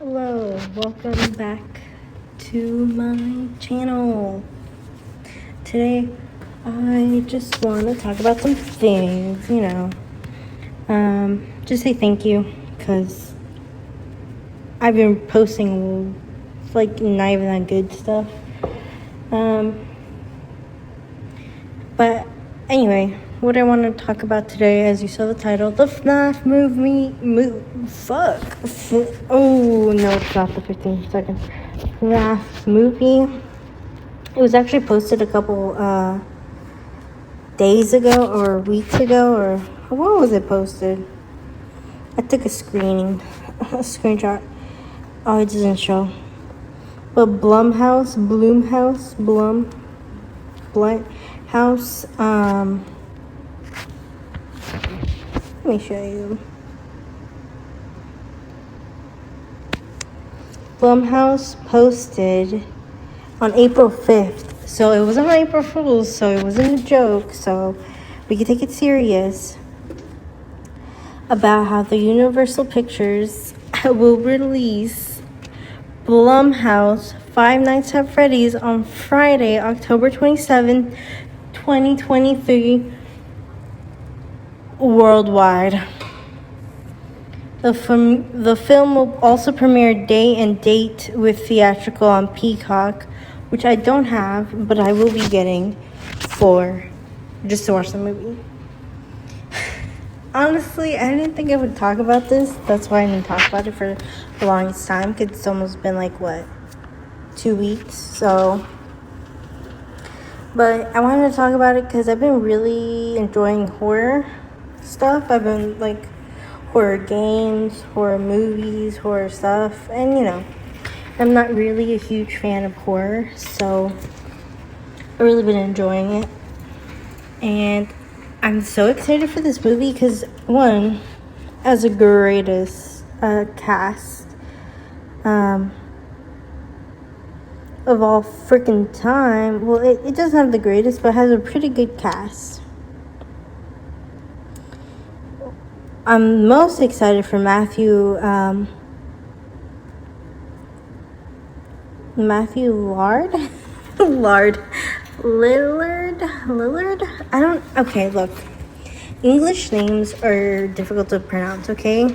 Hello, welcome back to my channel. Today, I just want to talk about some things, just say thank you, because I've been posting, like, not even that good stuff. But anyway, what I want to talk about today, as you saw the title, the FNAF movie, oh, no, it's not the 15 seconds. FNAF movie. It was actually posted a couple days ago or weeks ago, or when was it posted? I took a screenshot. Oh, it doesn't show. But Blumhouse, let me show you. Blumhouse posted on April 5th. So it wasn't on April Fool's, so it wasn't a joke, so we could take it serious. About how the Universal Pictures will release Blumhouse Five Nights at Freddy's on Friday, October 27th, 2023, worldwide. The film will also premiere day and date with theatrical on Peacock, which I don't have, but I will be getting just to watch the movie. Honestly, I didn't think I would talk about this. That's why I didn't talk about it for the longest time, because it's almost been 2 weeks, so. But I wanted to talk about it because I've been really enjoying horror stuff. I've been horror games, horror movies, horror stuff, and I'm not really a huge fan of horror, so I've really been enjoying it. And I'm so excited for this movie because, one, as a greatest cast of all freaking time. Well, it doesn't have the greatest, but has a pretty good cast. I'm most excited for Matthew Lillard. Okay, look. English names are difficult to pronounce, okay?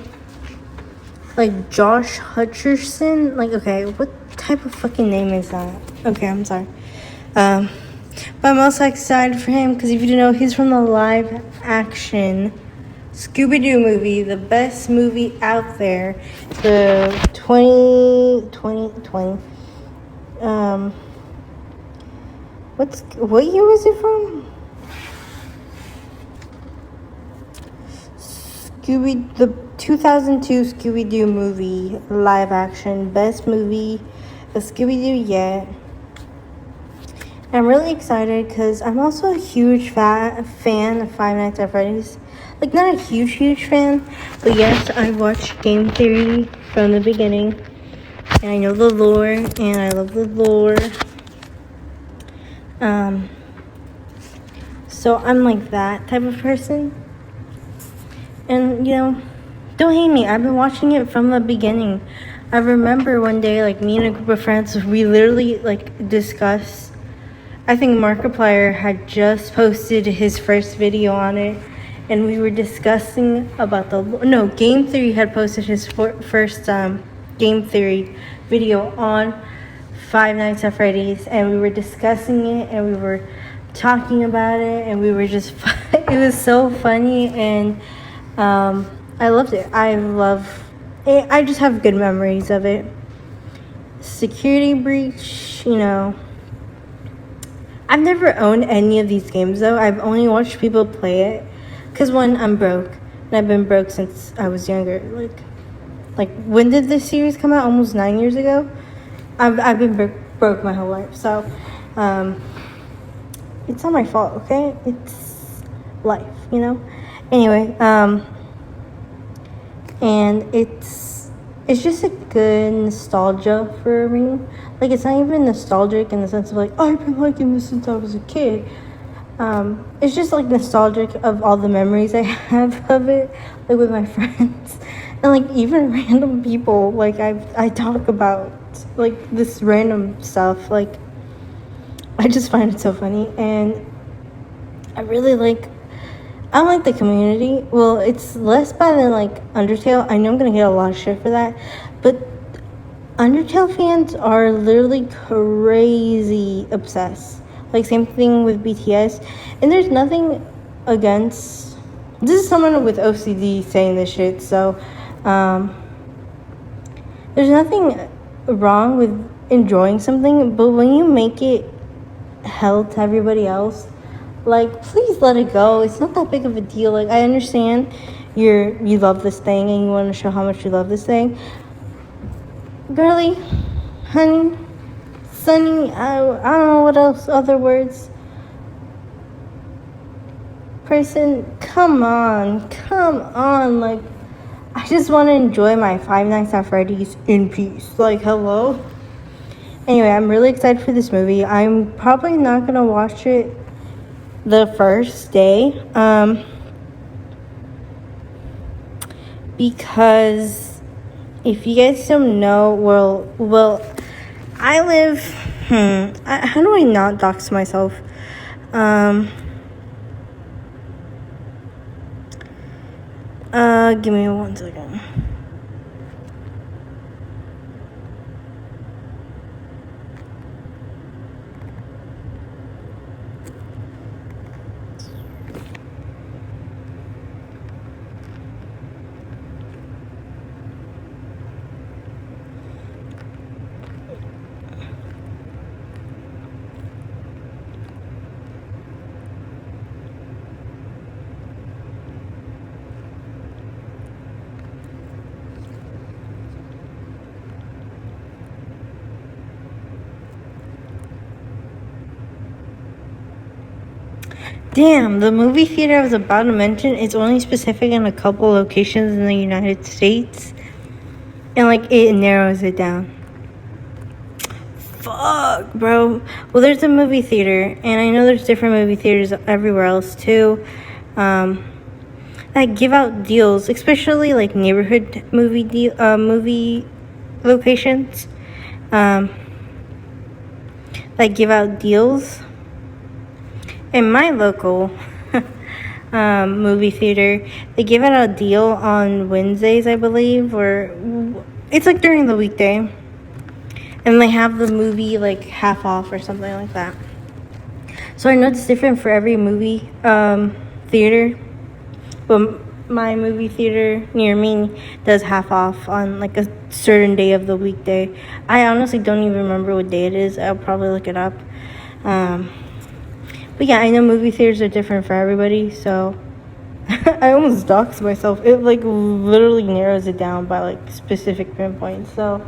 Like Josh Hutcherson. Okay, what type of fucking name is that? Okay, I'm sorry. But I'm also excited for him because if you didn't know, he's from the live action ScoobyDoo movie, the best movie out there. The 2020. What year was it from? The 2002 Scooby-Doo movie, live action, best movie of Scooby-Doo yet. I'm really excited because I'm also a huge fan of Five Nights at Freddy's. Not a huge fan, but yes, I watched Game Theory from the beginning, and I know the lore, and I love the lore. So I'm that type of person. And, don't hate me. I've been watching it from the beginning. I remember one day, me and a group of friends, we literally, discussed. I think Markiplier had just posted his first video on it. And we were discussing about Game Theory had posted his first Game Theory video on Five Nights at Freddy's. And we were discussing it, and we were talking about it, and we were just, it was so funny, and I loved it. I just have good memories of it. Security Breach, I've never owned any of these games, though. I've only watched people play it. Because, one, I'm broke. And I've been broke since I was younger. When did this series come out? Almost 9 years ago? I've been broke my whole life. So, it's not my fault, okay? It's life, Anyway, and it's just a good nostalgia for me. It's not even nostalgic in the sense of I've been liking this since I was a kid. It's just nostalgic of all the memories I have of it, with my friends. And like even random people, like I talk about like this random stuff, like I just find it so funny. And I really like the community. Well, it's less bad than like Undertale. I know I'm gonna get a lot of shit for that, but Undertale fans are literally crazy obsessed. Like same thing with BTS. And there's nothing against, this is someone with OCD saying this shit, so there's nothing wrong with enjoying something, but when you make it hell to everybody else, like please let it go. It's not that big of a deal. Like I understand you love this thing and you want to show how much you love this thing. Girly, honey, sunny, I don't know what else, other words. Person, come on, like, I just want to enjoy my Five Nights at Freddy's in peace. Like, hello? Anyway, I'm really excited for this movie. I'm probably not going to watch it the first day, because if you guys don't know, well, I live, how do I not dox myself? Give me 1 second. Damn, the movie theater I was about to mention is only specific in a couple locations in the United States. And, like, it narrows it down. Fuck, bro. Well, there's a movie theater, and I know there's different movie theaters everywhere else, too, that give out deals, especially, like, neighborhood movie locations, that give out deals. In my local movie theater, they give out a deal on Wednesdays, I believe, or it's like during the weekday, and they have the movie like half off or something like that. So I know it's different for every movie theater, but my movie theater near me does half off on like a certain day of the weekday. I honestly don't even remember what day it is. I'll probably look it up. But yeah, I know movie theaters are different for everybody, so I almost doxed myself. It like literally narrows it down by like specific pinpoints, so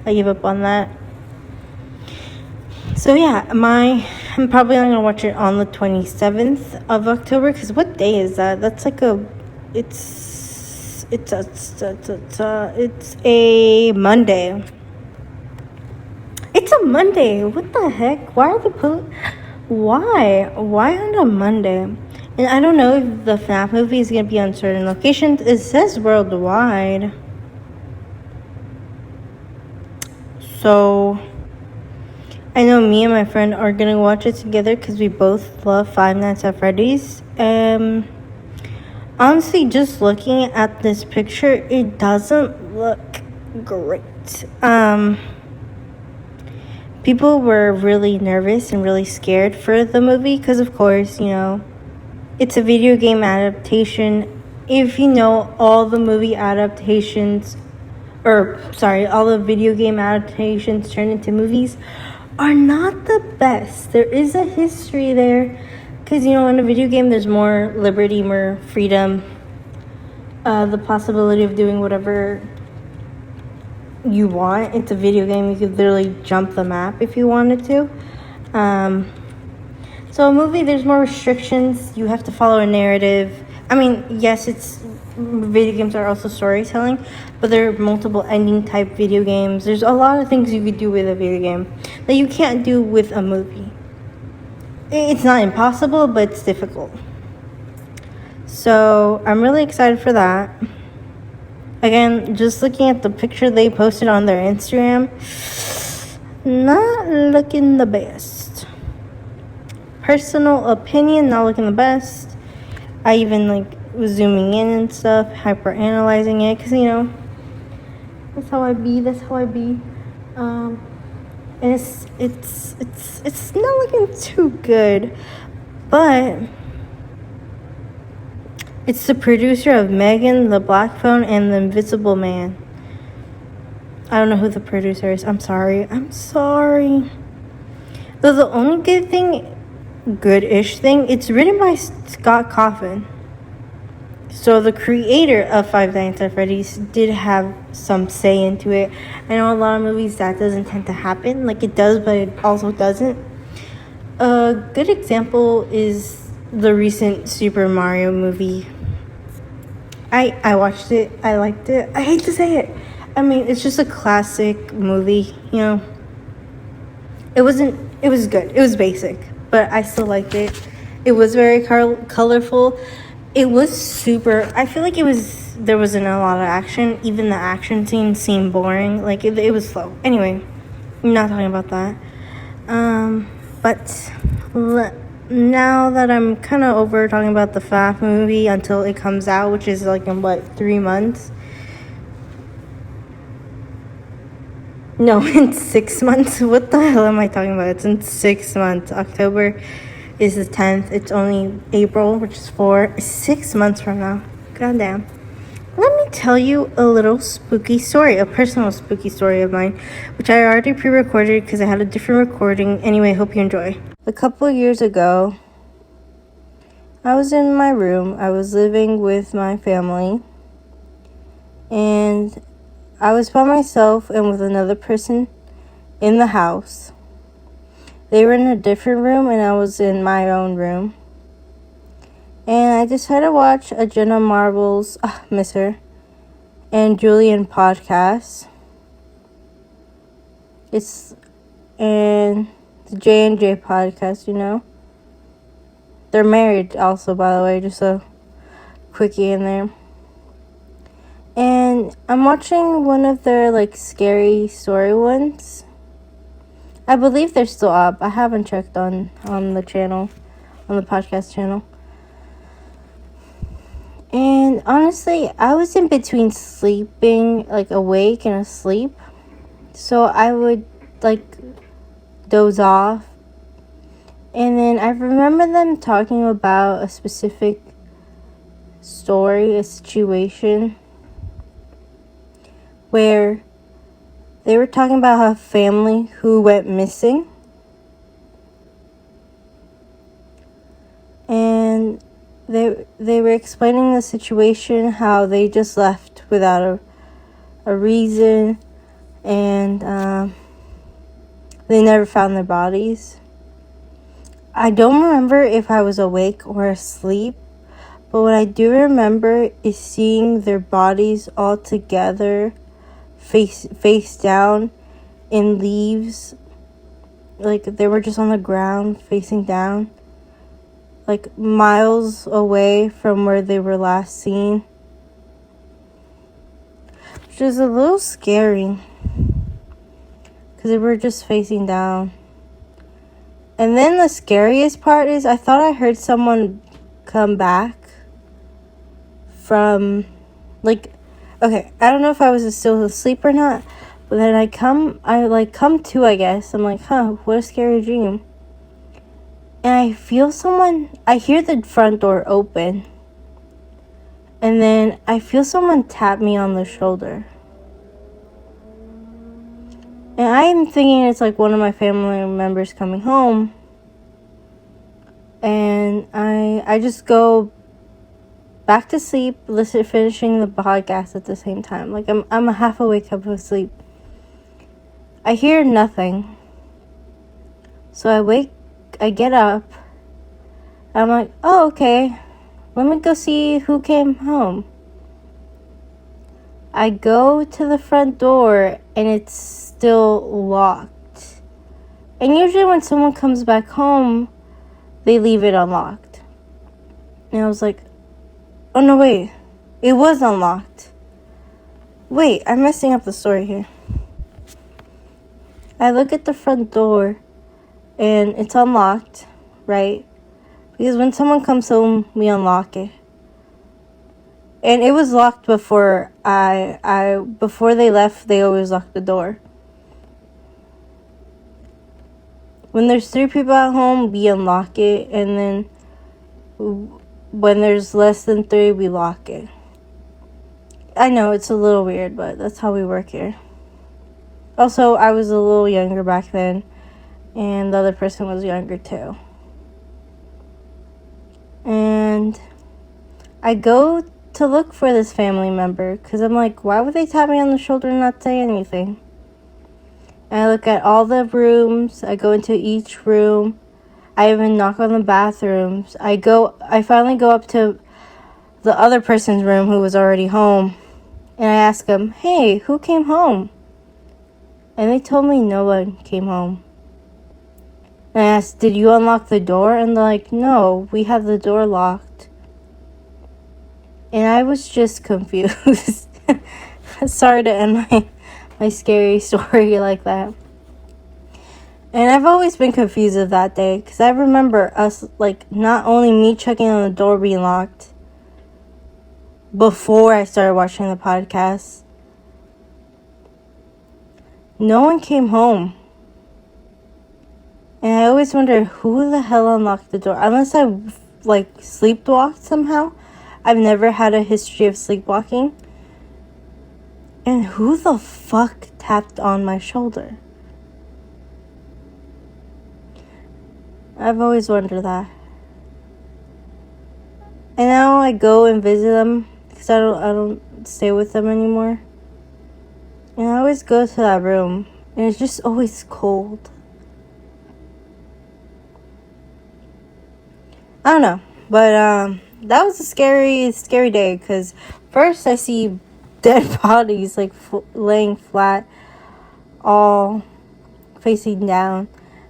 I gave up on that. So yeah, I'm probably not gonna watch it on the 27th of October, because what day is that? That's like it's a Monday. It's a Monday. What the heck? Why are the Why on a Monday? And I don't know if the FNAF movie is going to be on certain locations. It says worldwide. So, I know me and my friend are going to watch it together because we both love Five Nights at Freddy's. Honestly, just looking at this picture, it doesn't look great. People were really nervous and really scared for the movie because, of course, you know, it's a video game adaptation. If you know, all the video game adaptations turned into movies are not the best. There is a history there because, you know, in a video game, there's more liberty, more freedom, the possibility of doing whatever you want. It's a video game. You could literally jump the map if you wanted to. So a movie, there's more restrictions. You have to follow a narrative. I mean, yes, video games are also storytelling, but there are multiple ending type video games. There's a lot of things you could do with a video game that you can't do with a movie. It's not impossible, but it's difficult. So I'm really excited for that. Again, just looking at the picture they posted on their Instagram, not looking the best. Personal opinion, not looking the best. I even was zooming in and stuff, hyper analyzing it, because that's how I be. And it's not looking too good, but it's the producer of Megan, The Black Phone, and The Invisible Man. I don't know who the producer is. I'm sorry. Though the only good-ish thing, it's written by Scott Cawthon. So the creator of Five Nights at Freddy's did have some say into it. I know a lot of movies that doesn't tend to happen. It does, but it also doesn't. A good example is the recent Super Mario movie. I watched it. I liked it. I hate to say it. I mean, it's just a classic movie, It was good. It was basic, but I still liked it. It was very colorful. It was super... I feel like there wasn't a lot of action. Even the action scenes seemed boring. It was slow. Anyway, I'm not talking about that. But now that I'm kind of over talking about the FNAF movie until it comes out, which is in 3 months? No, in 6 months. What the hell am I talking about? It's in 6 months. October is the 10th. It's only April, which is 6 months from now. Goddamn. Let me tell you a little spooky story, a personal spooky story of mine, which I already pre-recorded because I had a different recording. Anyway, hope you enjoy. A couple of years ago, I was in my room. I was living with my family, and I was by myself and with another person in the house. They were in a different room, and I was in my own room. And I decided to watch a Jenna Marbles, miss her, and Julian podcast. It's the J&J podcast, They're married also, by the way, just a quickie in there. And I'm watching one of their, scary story ones. I believe they're still up. I haven't checked on the channel, on the podcast channel. And honestly, I was in between sleeping, awake and asleep. So I would, doze off. And then I remember them talking about a specific story, a situation, where they were talking about a family who went missing. And they were explaining the situation, how they just left without a reason, and they never found their bodies. I don't remember if I was awake or asleep, but what I do remember is seeing their bodies all together, face down in leaves. They were just on the ground, facing down, miles away from where they were last seen. Which is a little scary, because they were just facing down. And then the scariest part is I thought I heard someone come back from, okay, I don't know if I was still asleep or not, but then I come to, I guess. I'm what a scary dream. And I hear the front door open. And then I feel someone tap me on the shoulder. And I'm thinking it's one of my family members coming home. And I just go back to sleep, finishing the podcast at the same time. I'm half awake, half asleep. I hear nothing. So I get up. I'm oh, okay. Let me go see who came home. I go to the front door, and it's still locked. And usually when someone comes back home, they leave it unlocked. And I was oh no, wait. It was unlocked. Wait, I'm messing up the story here. I look at the front door and it's unlocked, right? Because when someone comes home, we unlock it. And it was locked before before they left, they always locked the door. When there's 3 people at home, we unlock it, and then when there's less than 3, we lock it. I know it's a little weird, but that's how we work here. Also, I was a little younger back then, and the other person was younger too. And I go to look for this family member because I'm like, why would they tap me on the shoulder and not say anything? And I look at all the rooms. I go into each room. I even knock on the bathrooms. I finally go up to the other person's room who was already home. And I ask them, hey, who came home? And they told me no one came home. And I asked, did you unlock the door? And they're like, no, we have the door locked. And I was just confused. Sorry to end my scary story like that. And I've always been confused of that day. Because I remember us, like, not only me checking on the door being locked before I started watching the podcast. No one came home. And I always wonder who the hell unlocked the door. Unless I, like, sleepwalked somehow. I've never had a history of sleepwalking. And who the fuck tapped on my shoulder? I've always wondered that. And now I go and visit them because I don't stay with them anymore. And I always go to that room and it's just always cold. I don't know, but that was a scary day because first I see dead bodies like laying flat, all facing down,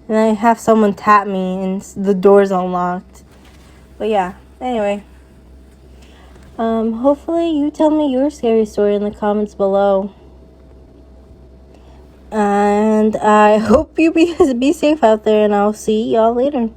and I have someone tap me and the door's unlocked. But yeah, anyway, hopefully you tell me your scary story in the comments below, and I hope you be safe out there, and I'll see y'all later.